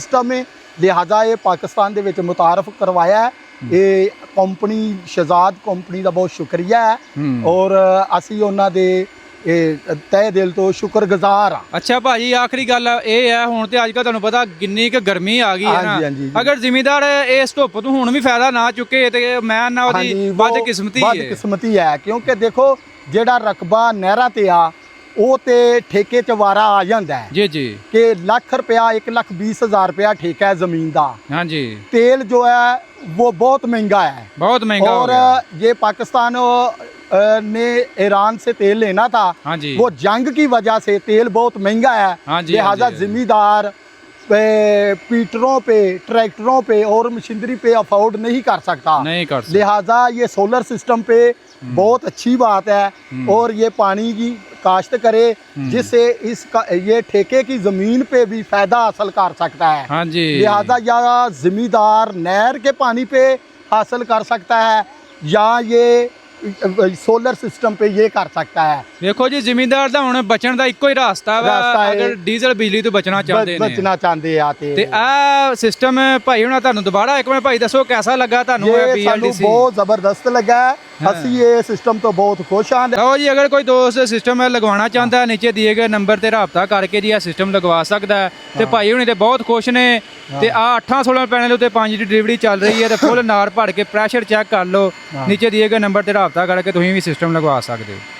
System है, लिहाजा ये पाकिस्तान ਦੇ ਵਿੱਚ ਮੁਤਾਰਫ ਕਰਵਾਇਆ ਹੈ। ਇਹ ਕੰਪਨੀ ਸ਼ਹਿਜ਼ਾਦ ਕੰਪਨੀ ਦਾ ਬਹੁਤ ਸ਼ੁਕਰੀਆ ਹੈ ਔਰ ਅਸੀਂ ਉਹਨਾਂ ਦੇ ਤਹਿ ਦਿਲ ਤੋਂ ਸ਼ੁਕਰਗੁਜ਼ਾਰ ਹਾਂ। ਅੱਛਾ ਭਾਜੀ, ਆਖਰੀ ਗੱਲ ਇਹ ਹੈ, ਹੁਣ ਤੇ ਅੱਜ ਕੱਲ੍ਹ ਤੁਹਾਨੂੰ ਪਤਾ ਕਿੰਨੀ ਕੁ ਗਰਮੀ ਆ ਗਈ ਹੈ ਨਾ, ਅਗਰ ਜ਼ਿਮੀਂਦਾਰ ਇਸ ਧੁੱਪ ਤੋਂ ਹੁਣ ਵੀ ਫਾਇਦਾ ਨਾ ਚੁੱਕੇ ਤੇ ਮੈਂ ਨਾ ਉਹਦੀ ਬਦਕਿਸਮਤੀ ਹੈ। ਕਿਉਂਕਿ ਦੇਖੋ ਜਿਹੜਾ ਰਕਬਾ ਨਹਿਰਾਂ ਤੇ ਆ ਉਹ ਤੇ ਠੇਕੇ 'ਚ ਵਾਰਾ ਆ ਜਾਂਦਾ ਹੈ ਜੀ ਜੀ ਕਿ ਲੱਖ ਰੁਪया 1,20,000 रुपया ठेका है ज़मीन का। हाँ जी, तेल जो है वो बहुत महंगा है, बहुत महंगा और ये पाकिस्तान ने ईरान से तेल लेना था। हाँ जी, वो जंग की वजह से तेल बहुत महंगा है। हाँ जी, लिहाजा जिम्मेदार पीटरों पे, ट्रैक्टरों पे और मशीनरी पे अफोर्ड नहीं कर सकता। लिहाजा ये सोलर सिस्टम पे बहुत अच्छी बात है और ये पानी की काश्त करे जिससे इसका ये ठेके की ज़मीन पे भी फ़ायदा हासिल कर सकता है। हाँ जी, लिहाजा या ज़मींदार नहर के पानी पे हासिल कर सकता है या ये सोलर सिस्टम पे ये कर सकता है। देखो जी, ਜ਼ਿਮੀਂਦਾਰ ਦਾ ਹੁਣ ਬਚਣ ਦਾ ਇੱਕੋ ਹੀ ਰਾਸਤਾ ਵਾ, ਅਗਰ ਡੀਜ਼ਲ ਬਿਜਲੀ ਤੋਂ ਬਚਣਾ ਚਾਹੁੰਦੇ ਨੇ, ਬਚਣਾ ਚਾਹੁੰਦੇ ਆ ਤੇ ਆ ਸਿਸਟਮ ਭਾਈ ਹੁਣ ਤੁਹਾਨੂੰ ਦੁਬਾਰਾ ਇੱਕ ਵਾਰ ਭਾਈ ਦੱਸੋ ਕਿਹਦਾ ਲੱਗਾ ਤੁਹਾਨੂੰ ਇਹ BLDC? ਬਹੁਤ ਜ਼ਬਰਦਸਤ ਲੱਗਾ ਹੈ। ਅਸੀਂ ਇਹ ਸਿਸਟਮ ਤੋਂ ਬਹੁਤ ਖੁਸ਼ ਹਾਂ। ਲਓ ਜੀ, ਅਗਰ ਕੋਈ ਦੋਸਤ ਸਿਸਟਮ ਲਗਵਾਉਣਾ ਚਾਹੁੰਦਾ ਨੀਚੇ ਦਿਏ ਗਏ ਨੰਬਰ ਤੇ ਰਾਬਤਾ ਕਰਕੇ ਜੀ ਇਹ ਸਿਸਟਮ ਲਗਵਾ ਸਕਦਾ ਹੈ ਤੇ ਭਾਈ ਹੁਣੀ ਤੇ ਬਹੁਤ ਖੁਸ਼ ਨੇ। ਤੇ ਆ 8 16 ਪੈਨਲ ਉੱਤੇ 5 ਦੀ ਡਿਲੀਵਰੀ ਚੱਲ ਰਹੀ ਹੈ ਤੇ ਫੁੱਲ ਨਾਰ ਭੜ ਕੇ ਪ੍ਰੈਸ਼ਰ ਚੈੱਕ ਕਰ ਲਓ, ਨੀਚੇ ਦਿਏ ਗਏ ਨੰਬਰ ਤੇ ਰਾਬਤਾ ਕਰਕੇ ਤੁਸੀਂ ਵੀ ਸਿਸਟਮ ਲਗਵਾ ਸਕਦੇ ਹੋ।